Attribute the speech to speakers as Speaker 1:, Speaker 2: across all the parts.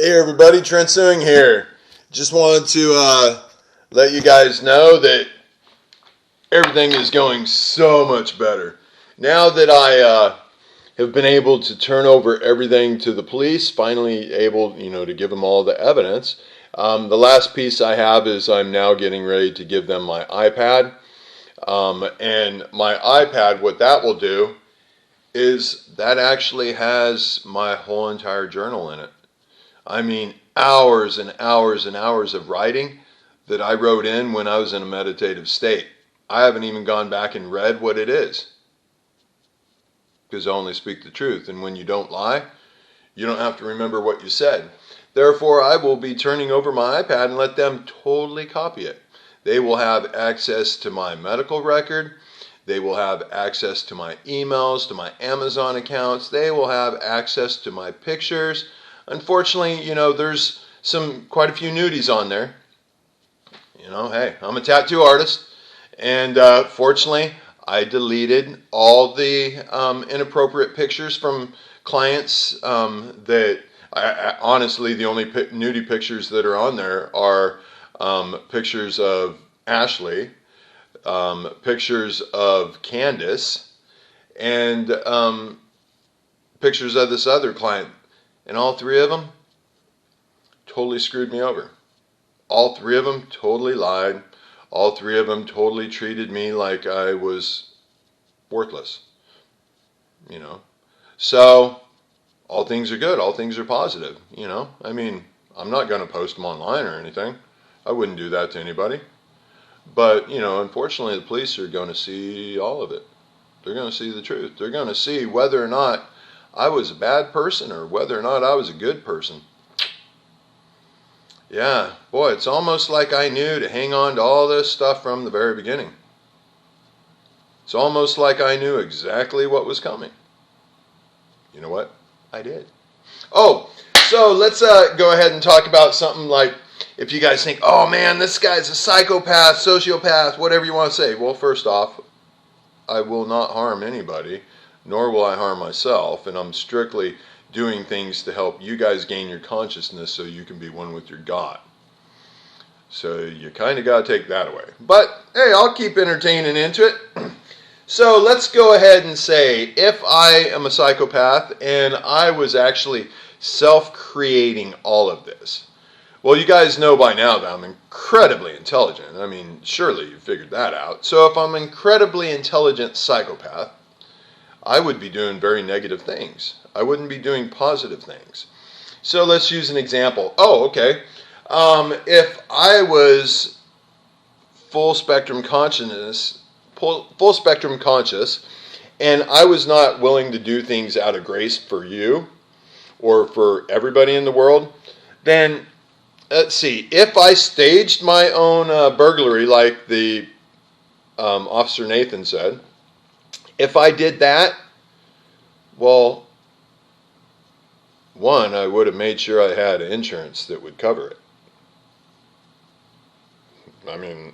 Speaker 1: Hey everybody, Trent Suing here. Just wanted to let you guys know that everything is going so much better. Now that I have been able to turn over everything to the police, finally able, to give them all the evidence. The last piece I have is I'm now getting ready to give them my iPad. And my iPad, what that will do is that actually has my whole entire journal in it. I mean, hours and hours and hours of writing that I wrote in when I was in a meditative state. I haven't even gone back and read what it is, because I only speak the truth. And when you don't lie, you don't have to remember what you said. Therefore, I will be turning over my iPad and let them totally copy it. They will have access to my medical record. They will have access to my emails, to my Amazon accounts. They will have access to my pictures. Unfortunately, there's quite a few nudies on there. Hey, I'm a tattoo artist, and fortunately, I deleted all the inappropriate pictures from clients that honestly, the only nudie pictures that are on there are pictures of Ashley, pictures of Candace, and pictures of this other client. And all three of them totally screwed me over. All three of them totally lied. All three of them totally treated me like I was worthless. So all things are good. All things are positive. I mean, I'm not going to post them online or anything. I wouldn't do that to anybody. But, unfortunately, the police are going to see all of it. They're going to see the truth. They're going to see whether or not I was a bad person or whether or not I was a good person. Yeah, boy, it's almost like I knew to hang on to all this stuff from the very beginning. It's almost like I knew exactly what was coming. You know what? I did. Oh, so let's go ahead and talk about something like, if you guys think, oh man, this guy's a psychopath, sociopath, whatever you want to say. Well, first off, I will not harm anybody, nor will I harm myself, and I'm strictly doing things to help you guys gain your consciousness so you can be one with your God. So you kind of got to take that away. But, hey, I'll keep entertaining into it. So let's go ahead and say, if I am a psychopath and I was actually self-creating all of this, well, you guys know by now that I'm incredibly intelligent. I mean, surely you figured that out. So if I'm an incredibly intelligent psychopath, I would be doing very negative things. I wouldn't be doing positive things. So let's use an example. Oh, okay. If I was full spectrum conscious, and I was not willing to do things out of grace for you or for everybody in the world, then let's see. If I staged my own burglary, like the Officer Nathan said, if I did that, well, one, I would have made sure I had insurance that would cover it. I mean,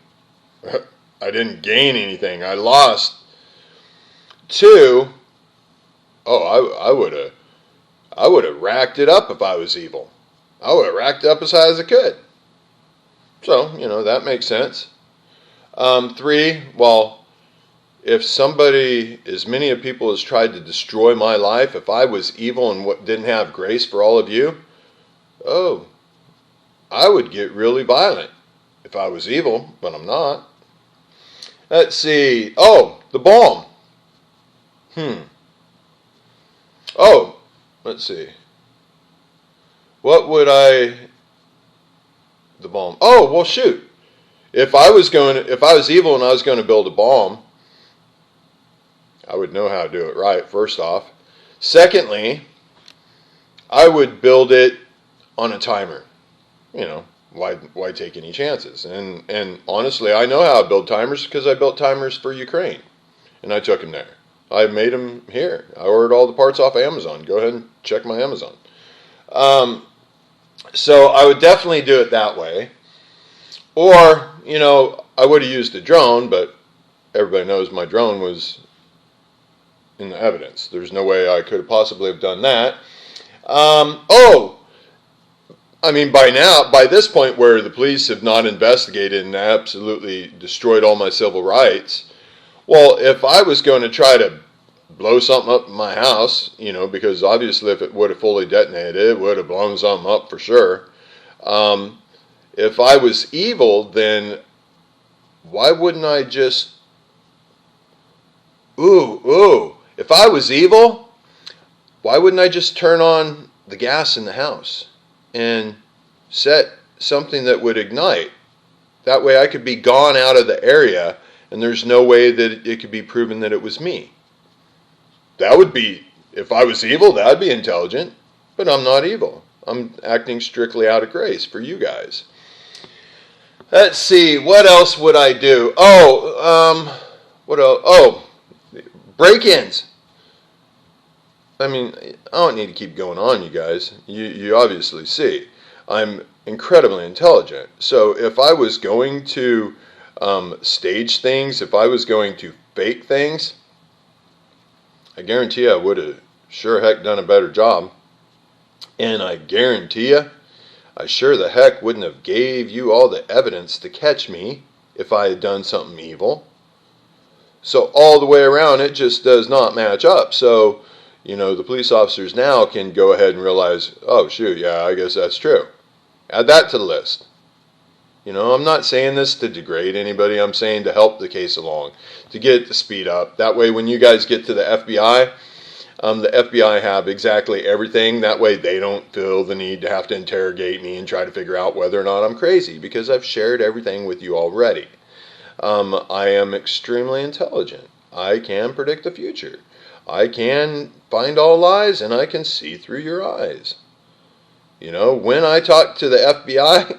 Speaker 1: I didn't gain anything. I lost. Two, I would have racked it up if I was evil. I would have racked it up as high as I could. So, that makes sense. Three, well, if somebody, as many people as tried to destroy my life, if I was evil and didn't have grace for all of you, I would get really violent if I was evil, but I'm not. Let's see. Oh, the bomb. Oh, let's see. What would the bomb. Oh, well, shoot. If I was evil and I was going to build a bomb, I would know how to do it right, first off. Secondly, I would build it on a timer. Why take any chances? And honestly, I know how to build timers because I built timers for Ukraine. And I took them there. I made them here. I ordered all the parts off of Amazon. Go ahead and check my Amazon. So I would definitely do it that way. Or, I would have used a drone, but everybody knows my drone was in the evidence. There's no way I could possibly have done that. I mean, by this point where the police have not investigated and absolutely destroyed all my civil rights, well, if I was going to try to blow something up in my house, because obviously if it would have fully detonated, it would have blown something up for sure. If I was evil, then why wouldn't I just, if I was evil, why wouldn't I just turn on the gas in the house and set something that would ignite? That way I could be gone out of the area and there's no way that it could be proven that it was me. That would be, if I was evil, that would be intelligent. But I'm not evil. I'm acting strictly out of grace for you guys. Let's see, what else would I do? What else? Oh, break-ins. I mean, I don't need to keep going on, you guys. You obviously see. I'm incredibly intelligent. So if I was going to stage things, if I was going to fake things, I guarantee I would have sure heck done a better job. And I guarantee you, I sure the heck wouldn't have gave you all the evidence to catch me if I had done something evil. So all the way around, it just does not match up. So, the police officers now can go ahead and realize, oh shoot, yeah, I guess that's true. Add that to the list. I'm not saying this to degrade anybody. I'm saying to help the case along, to get it to speed up. That way when you guys get to the FBI have exactly everything. That way they don't feel the need to have to interrogate me and try to figure out whether or not I'm crazy, because I've shared everything with you already. I am extremely intelligent. I can predict the future. I can find all lies and I can see through your eyes. When I talk to the FBI,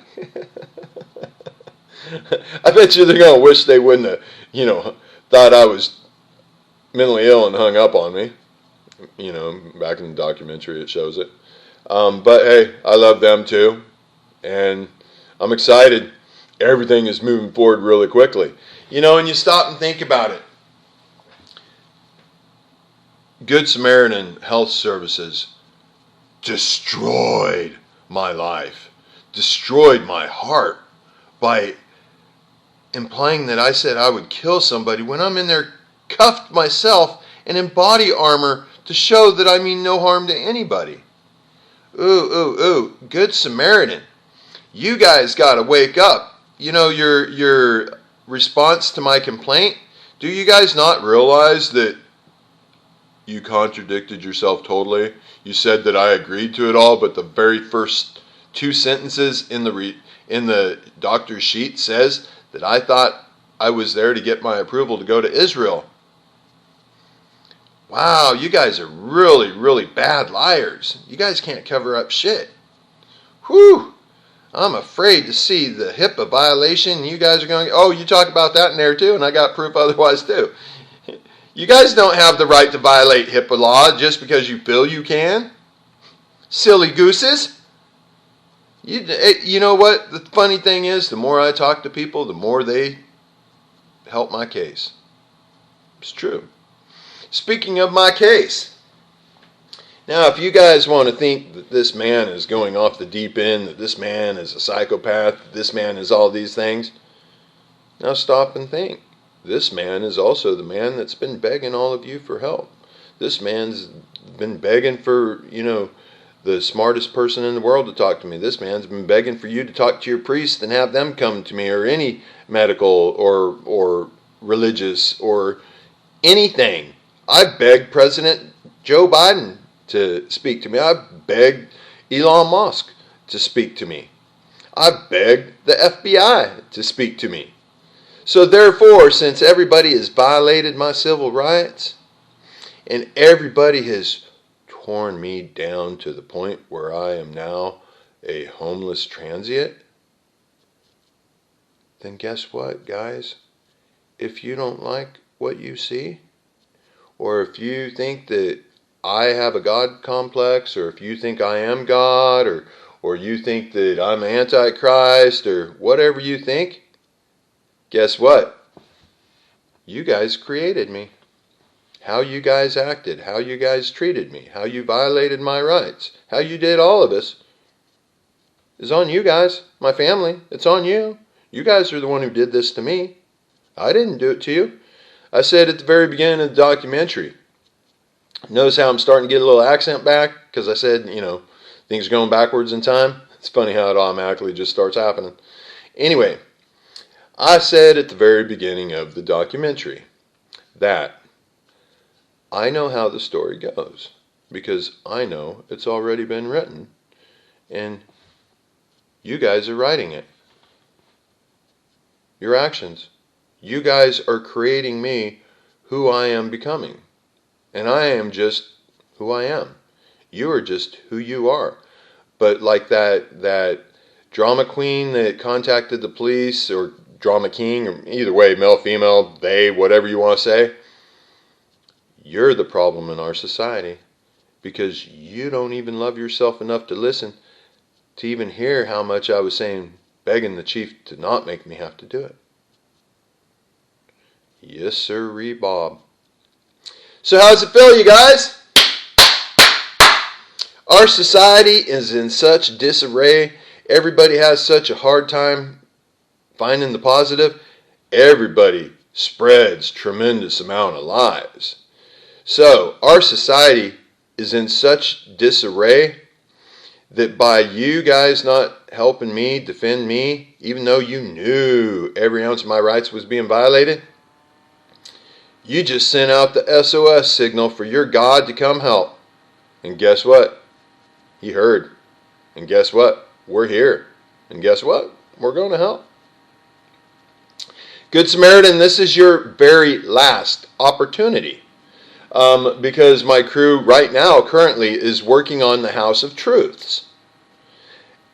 Speaker 1: I bet you they're going to wish they wouldn't have, thought I was mentally ill and hung up on me. Back in the documentary it shows it. But hey, I love them too. And I'm excited. Everything is moving forward really quickly. And you stop and think about it. Good Samaritan Health Services destroyed my life, destroyed my heart by implying that I said I would kill somebody when I'm in there cuffed myself and in body armor to show that I mean no harm to anybody. Good Samaritan. You guys got to wake up. Your response to my complaint, do you guys not realize that you contradicted yourself totally? You said that I agreed to it all, but the very first two sentences in the doctor's sheet says that I thought I was there to get my approval to go to Israel. Wow, you guys are really, really bad liars. You guys can't cover up shit. Whew. I'm afraid to see the HIPAA violation. You guys are going, oh, you talk about that in there too, and I got proof otherwise too. You guys don't have the right to violate HIPAA law just because you feel you can. Silly gooses. You know what? The funny thing is, the more I talk to people, the more they help my case. It's true. Speaking of my case, now if you guys want to think that this man is going off the deep end, that this man is a psychopath, that this man is all these things, now stop and think. This man is also the man that's been begging all of you for help. This man's been begging for, the smartest person in the world to talk to me. This man's been begging for you to talk to your priest and have them come to me, or any medical or religious or anything. I've begged President Joe Biden to speak to me. I've begged Elon Musk to speak to me. I've begged the FBI to speak to me. So therefore, since everybody has violated my civil rights and everybody has torn me down to the point where I am now a homeless transient, then guess what, guys? If you don't like what you see, or if you think that I have a God complex, or if you think I am God, or you think that I'm Antichrist, or whatever you think, guess what? You guys created me. How you guys acted, how you guys treated me, how you violated my rights, how you did all of this, is on you guys, my family. It's on you. You guys are the one who did this to me. I didn't do it to you. I said at the very beginning of the documentary. Notice how I'm starting to get a little accent back? Because I said, things are going backwards in time. It's funny how it automatically just starts happening. Anyway, I said at the very beginning of the documentary that I know how the story goes because I know it's already been written and you guys are writing it. Your actions. You guys are creating me who I am becoming. And I am just who I am. You are just who you are. But like that drama queen that contacted the police, or drama king, or either way, male, female, they, whatever you want to say, you're the problem in our society because you don't even love yourself enough to listen to even hear how much I was saying, begging the chief to not make me have to do it. Yes, sirree, Bob. So how's it feel, you guys? Our society is in such disarray. Everybody has such a hard time finding the positive. Everybody spreads tremendous amount of lies. So our society is in such disarray that by you guys not helping me, defend me, even though you knew every ounce of my rights was being violated, you just sent out the SOS signal for your God to come help. And guess what? He heard. And guess what? We're here. And guess what? We're going to help. Good Samaritan, this is your very last opportunity. Because my crew right now currently is working on the House of Truths.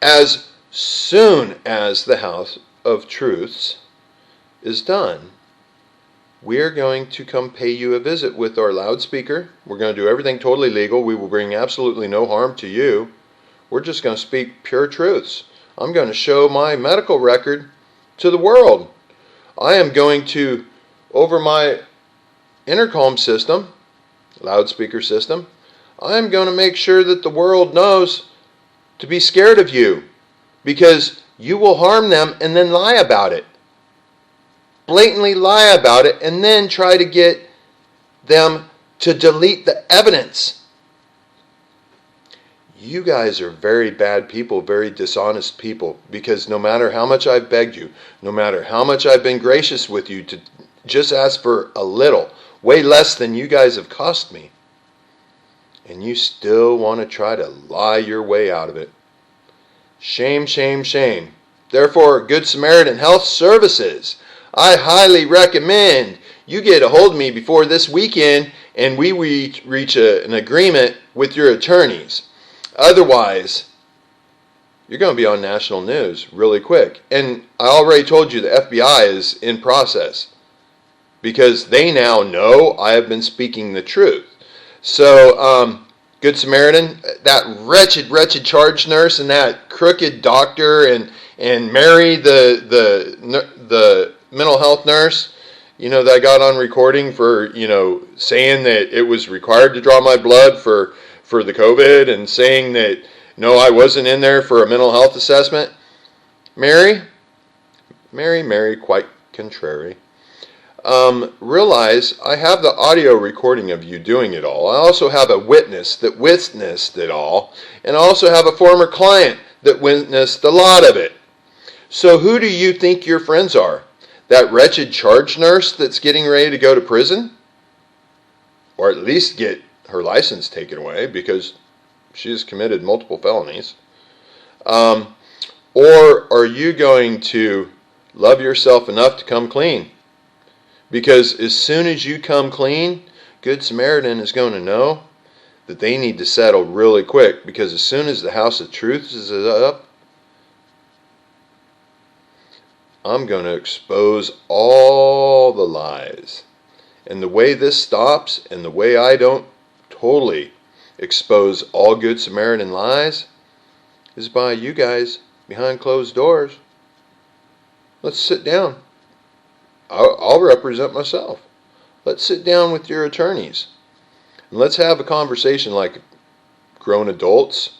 Speaker 1: As soon as the House of Truths is done, we're going to come pay you a visit with our loudspeaker. We're going to do everything totally legal. We will bring absolutely no harm to you. We're just going to speak pure truths. I'm going to show my medical record to the world. I am going to, over my intercom system, loudspeaker system, I'm going to make sure that the world knows to be scared of you because you will harm them and then lie about it. Blatantly lie about it and then try to get them to delete the evidence. You guys are very bad people, very dishonest people, because no matter how much I've begged you, no matter how much I've been gracious with you to just ask for a little, way less than you guys have cost me, and you still want to try to lie your way out of it. Shame, shame, shame. Therefore, Good Samaritan Health Services, I highly recommend you get a hold of me before this weekend and we reach an agreement with your attorneys. Otherwise, you're going to be on national news really quick. And I already told you the FBI is in process because they now know I have been speaking the truth. So, Good Samaritan, that wretched charge nurse and that crooked doctor and Mary, the mental health nurse, that I got on recording for, saying that it was required to draw my blood for the COVID and saying that, no, I wasn't in there for a mental health assessment. Mary, quite contrary. Realize I have the audio recording of you doing it all. I also have a witness that witnessed it all. And I also have a former client that witnessed a lot of it. So who do you think your friends are? That wretched charge nurse that's getting ready to go to prison? Or at least get her license taken away because she has committed multiple felonies. Or are you going to love yourself enough to come clean? Because as soon as you come clean, Good Samaritan is going to know that they need to settle really quick. Because as soon as the House of Truth is up, I'm going to expose all the lies. And the way this stops, and the way I don't totally expose all Good Samaritan lies, is by you guys behind closed doors. Let's sit down. I'll represent myself. Let's sit down with your attorneys. And let's have a conversation like grown adults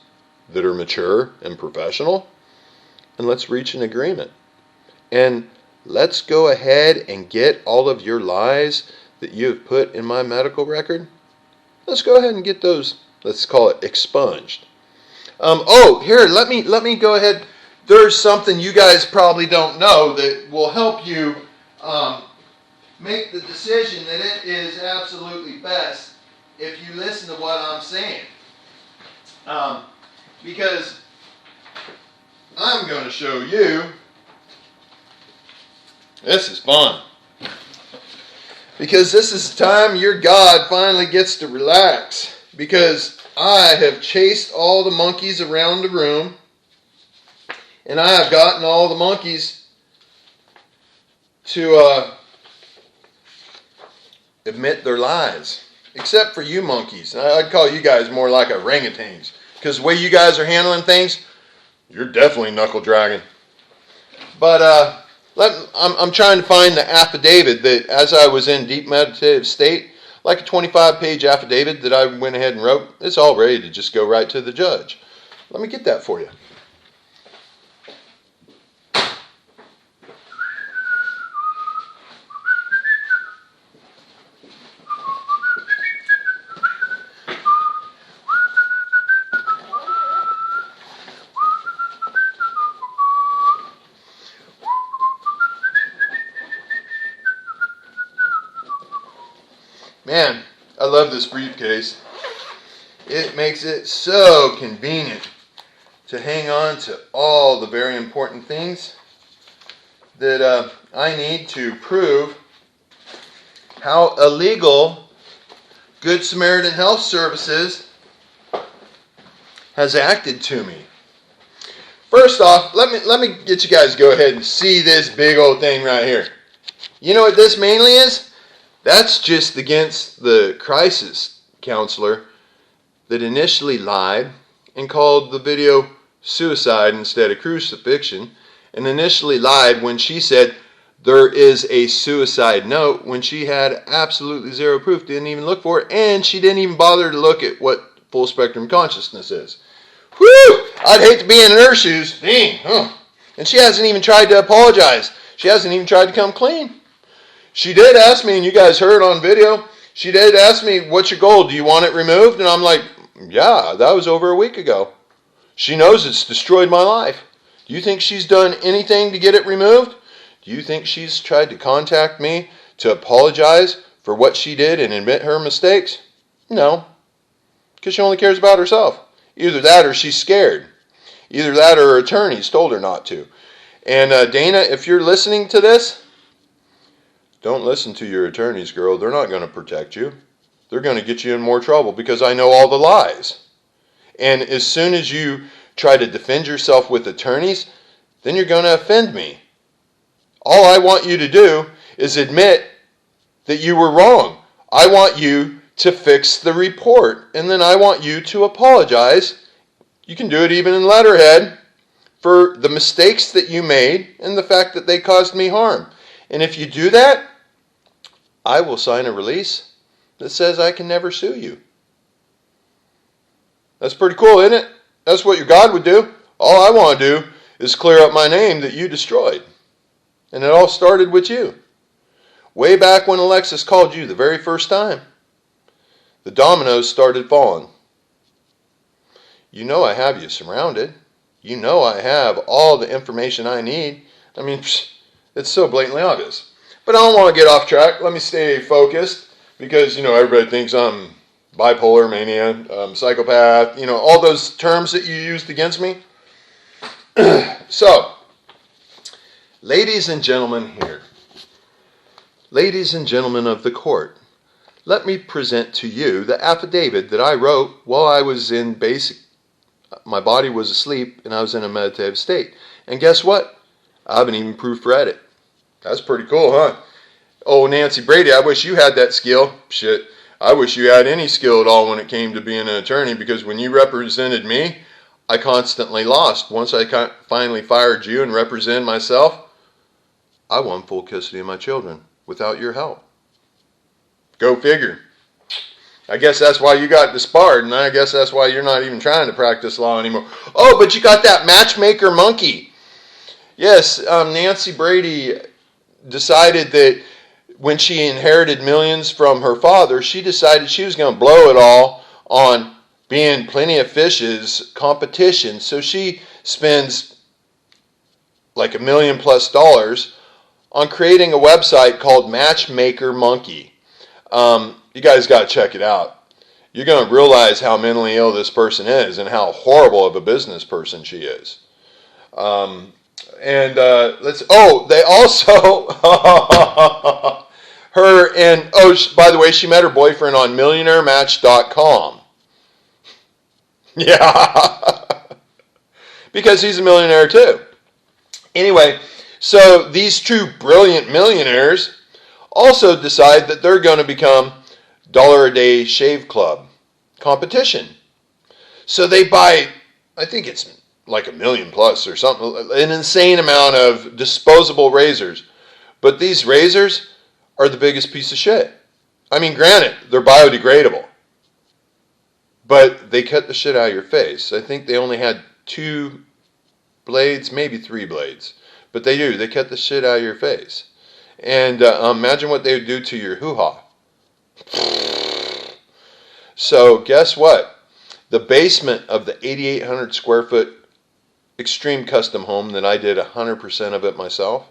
Speaker 1: that are mature and professional. and let's reach an agreement. And let's go ahead and get all of your lies that you have put in my medical record. Let's go ahead and get those, let's call it, expunged. Here, let me go ahead. There's something you guys probably don't know that will help you make the decision that it is absolutely best if you listen to what I'm saying. Because I'm going to show you. This is fun. Because this is the time your God finally gets to relax. Because I have chased all the monkeys around the room. And I have gotten all the monkeys to admit their lies. Except for you monkeys. I'd call you guys more like orangutans. Because the way you guys are handling things, you're definitely knuckle dragging. But I'm trying to find the affidavit that, as I was in deep meditative state, like a 25-page affidavit that I went ahead and wrote. It's all ready to just go right to the judge. Let me get that for you. Man, I love this briefcase. It makes it so convenient to hang on to all the very important things that I need to prove how illegal Good Samaritan Health Services has acted to me. First off, let me get you guys to go ahead and see this big old thing right here. You know what this mainly is? That's just against the crisis counselor that initially lied and called the video suicide instead of crucifixion, and initially lied when she said there is a suicide note when she had absolutely zero proof, didn't even look for it, and she didn't even bother to look at what full spectrum consciousness is. Whew! I'd hate to be in her shoes. Dang, huh? And she hasn't even tried to apologize. She hasn't even tried to come clean. She did ask me, and you guys heard on video, she did ask me, what's your goal? Do you want it removed? And I'm like, yeah, that was over a week ago. She knows it's destroyed my life. Do you think she's done anything to get it removed? Do you think she's tried to contact me to apologize for what she did and admit her mistakes? No, because she only cares about herself. Either that or she's scared. Either that or her attorneys told her not to. And Dana, if you're listening to this, don't listen to your attorneys, girl. They're not going to protect you. They're going to get you in more trouble because I know all the lies. And as soon as you try to defend yourself with attorneys, then you're going to offend me. All I want you to do is admit that you were wrong. I want you to fix the report, and then I want you to apologize. You can do it even in letterhead for the mistakes that you made and the fact that they caused me harm. And if you do that, I will sign a release that says I can never sue you. That's pretty cool, isn't it? That's what your God would do. All I want to do is clear up my name that you destroyed. And it all started with you. Way back when Alexis called you the very first time, the dominoes started falling. You know I have you surrounded. You know I have all the information I need. I mean, it's so blatantly obvious. But I don't want to get off track. Let me stay focused because, everybody thinks I'm bipolar, mania, psychopath, all those terms that you used against me. So, ladies and gentlemen here, ladies and gentlemen of the court, let me present to you the affidavit that I wrote while I was in my body was asleep and I was in a meditative state. And guess what? I haven't even proofread it. That's pretty cool, huh? Oh, Nancy Brady, I wish you had that skill. Shit, I wish you had any skill at all when it came to being an attorney, because when you represented me, I constantly lost. Once I finally fired you and represented myself, I won full custody of my children without your help. Go figure. I guess that's why you got disbarred, and I guess that's why you're not even trying to practice law anymore. Oh, but you got that matchmaker monkey. Yes, Nancy Brady decided that when she inherited millions from her father, she decided she was going to blow it all on being Plenty of Fish's competition. So she spends like $1 million plus on creating a website called Matchmaker Monkey. You guys got to check it out. You're going to realize how mentally ill this person is and how horrible of a business person she is. They also, by the way, she met her boyfriend on MillionaireMatch.com. Yeah. Because he's a millionaire too. Anyway, so these two brilliant millionaires also decide that they're going to become $1 a day shave club competition. So they buy, I think it's like $1 million plus or something, an insane amount of disposable razors. But these razors are the biggest piece of shit. I mean, granted, they're biodegradable, but they cut the shit out of your face. I think they only had 2 blades, maybe 3 blades, but they do. They cut the shit out of your face. And imagine what they would do to your hoo-ha. So guess what? The basement of the 8,800 square foot extreme custom home that I did 100% of it myself,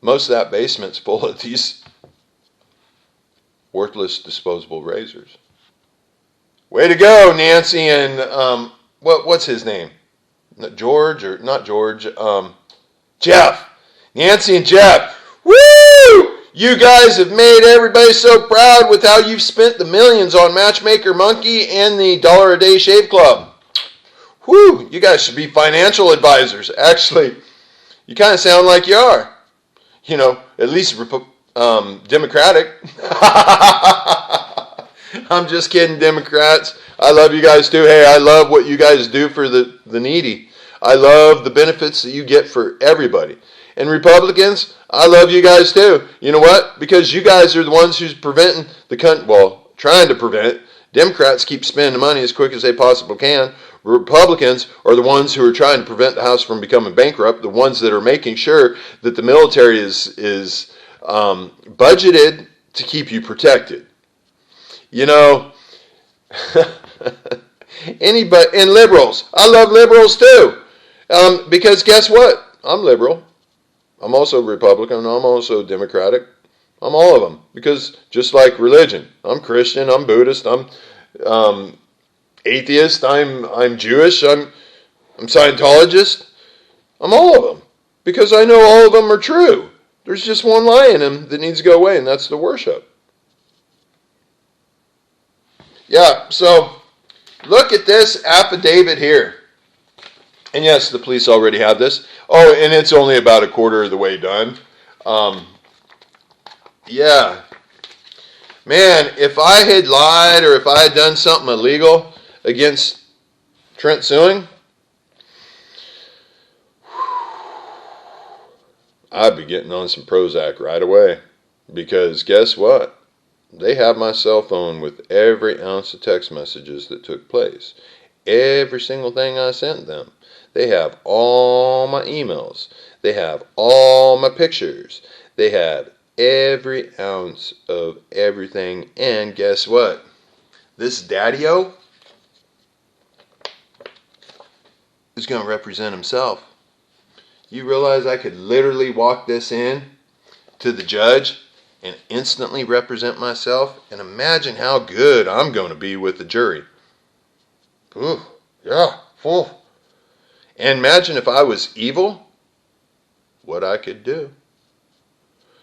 Speaker 1: most of that basement's full of these worthless disposable razors. Way to go, Nancy and what's his name? George or not George? Jeff. Nancy and Jeff. Woo! You guys have made everybody so proud with how you've spent the millions on Matchmaker Monkey and the $1 a day shave club. Whew, you guys should be financial advisors. Actually, you kind of sound like you are. You know, at least Democratic. I'm just kidding, Democrats. I love you guys too. Hey, I love what you guys do for the needy. I love the benefits that you get for everybody. And Republicans, I love you guys too. You know what? Because you guys are the ones who's preventing trying to prevent. Democrats keep spending money as quick as they possibly can. Republicans are the ones who are trying to prevent the House from becoming bankrupt, the ones that are making sure that the military is budgeted to keep you protected. You know, and liberals. I love liberals too. Because guess what? I'm liberal. I'm also Republican. I'm also Democratic. I'm all of them. Because just like religion, I'm Christian, I'm Buddhist, I'm atheist, I'm Jewish, I'm Scientologist. I'm all of them. Because I know all of them are true. There's just one lie in them that needs to go away, and that's the worship. Yeah, so look at this affidavit here. And yes, the police already have this. Oh, and it's only about a quarter of the way done. Yeah. Man, if I had lied or if I had done something illegal against Trent Suing, I'd be getting on some Prozac right away. Because guess what? They have my cell phone with every ounce of text messages that took place. Every single thing I sent them. They have all my emails. They have all my pictures. They have every ounce of everything. And guess what? This daddy-o is going to represent himself. You realize I could literally walk this in to the judge and instantly represent myself? And imagine how good I'm going to be with the jury. Ooh, yeah. Ooh. And imagine if I was evil, what I could do.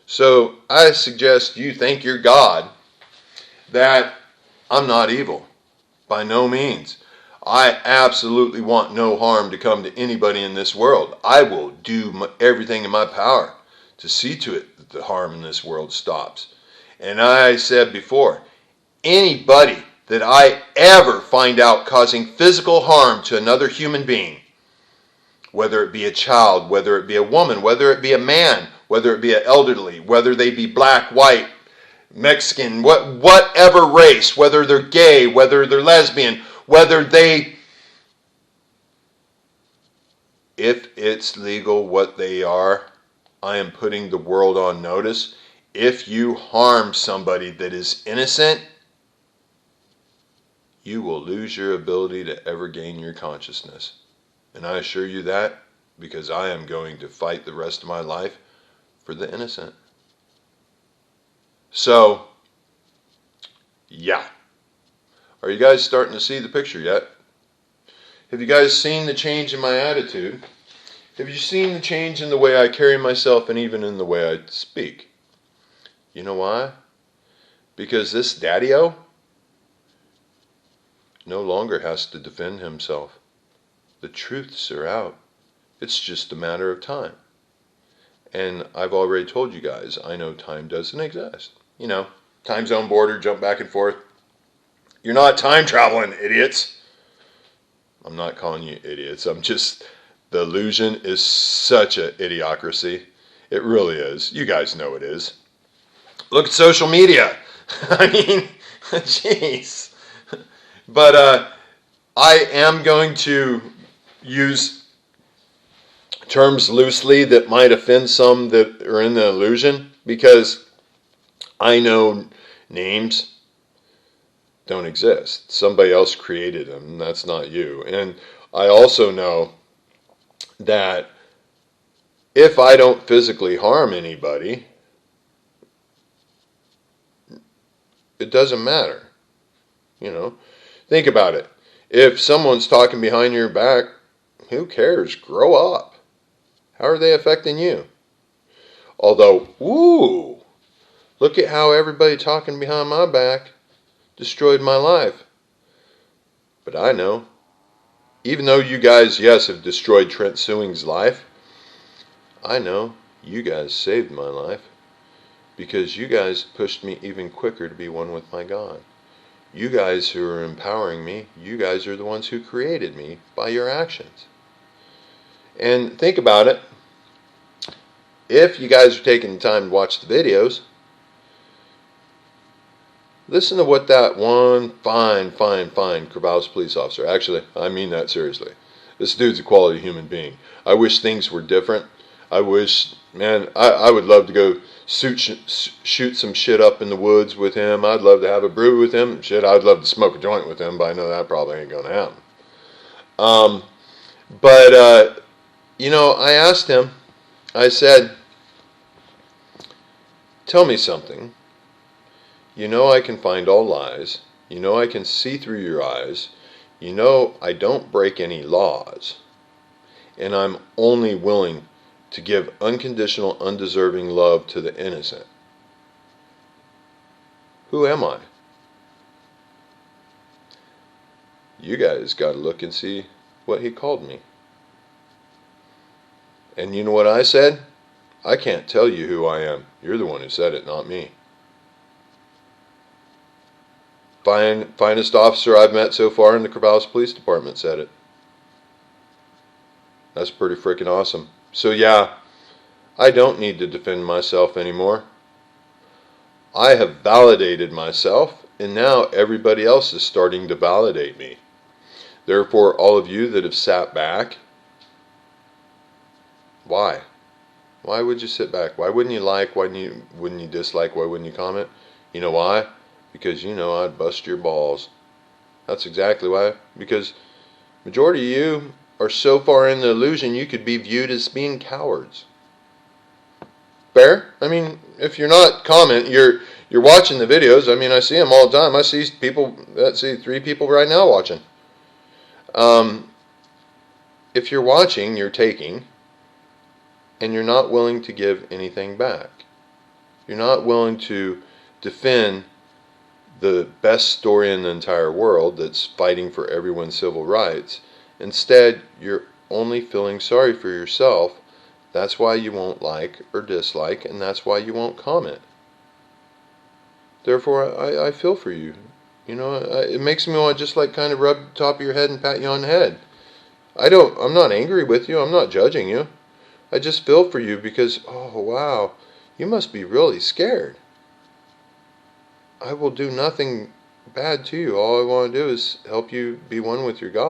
Speaker 1: So I suggest you thank your God that I'm not evil. By no means. I absolutely want no harm to come to anybody in this world. I will do everything in my power to see to it that the harm in this world stops. And I said before, anybody that I ever find out causing physical harm to another human being, whether it be a child, whether it be a woman, whether it be a man, whether it be an elderly, whether they be black, white, Mexican, whatever race, whether they're gay, whether they're lesbian, whether they if it's legal what they are, I am putting the world on notice. If you harm somebody that is innocent, you will lose your ability to ever gain your consciousness. And I assure you that because I am going to fight the rest of my life for the innocent. So, yeah. Are you guys starting to see the picture yet? Have you guys seen the change in my attitude? Have you seen the change in the way I carry myself and even in the way I speak? You know why? Because this daddy-o no longer has to defend himself. The truths are out. It's just a matter of time. And I've already told you guys, I know time doesn't exist. You know, time zone border, jump back and forth. You're not time traveling, idiots. I'm not calling you idiots. The illusion is such an idiocracy. It really is. You guys know it is. Look at social media. I mean, jeez. But I am going to use terms loosely that might offend some that are in the illusion, because I know names don't exist. Somebody else created them, and that's not you. And I also know that if I don't physically harm anybody, it doesn't matter. You know, think about it. If someone's talking behind your back, who cares? Grow up. How are they affecting you? Although, look at how everybody talking behind my back destroyed my life. But I know, even though you guys, yes, have destroyed Trent Suing's life, I know you guys saved my life, because you guys pushed me even quicker to be one with my God. You guys who are empowering me, you guys are the ones who created me by your actions. And think about it. If you guys are taking the time to watch the videos, listen to what that one fine Corvallis police officer, actually, I mean that seriously. This dude's a quality human being. I wish things were different. I wish, man, I would love to go shoot some shit up in the woods with him. I'd love to have a brew with him. Shit, I'd love to smoke a joint with him, but I know that probably ain't going to happen. You know, I asked him, I said, tell me something. You know I can find all lies. You know I can see through your eyes. You know I don't break any laws. And I'm only willing to give unconditional, undeserving love to the innocent. Who am I? You guys got to look and see what he called me. And you know what I said? I can't tell you who I am. You're the one who said it, not me. Finest officer I've met so far in the Corvallis Police Department said it. That's pretty freaking awesome. So yeah, I don't need to defend myself anymore. I have validated myself, and now everybody else is starting to validate me. Therefore, all of you that have sat back, why? Why would you sit back? Why wouldn't you like? Why wouldn't you dislike? Why wouldn't you comment? You know why? Because you know I'd bust your balls. That's exactly why. Because majority of you are so far in the illusion you could be viewed as being cowards. Fair? I mean, if you're not you're watching the videos. I mean, I see them all the time. I see people. Let's see, 3 people right now watching. If you're watching, you're taking, and you're not willing to give anything back. You're not willing to defend the best story in the entire world that's fighting for everyone's civil rights. Instead, you're only feeling sorry for yourself. That's why you won't like or dislike, and that's why you won't comment. Therefore, I feel for you. You know, it makes me want to just like kind of rub the top of your head and pat you on the head. I'm not angry with you. I'm not judging you. I just feel for you because, oh wow, you must be really scared. I will do nothing bad to you. All I want to do is help you be one with your God.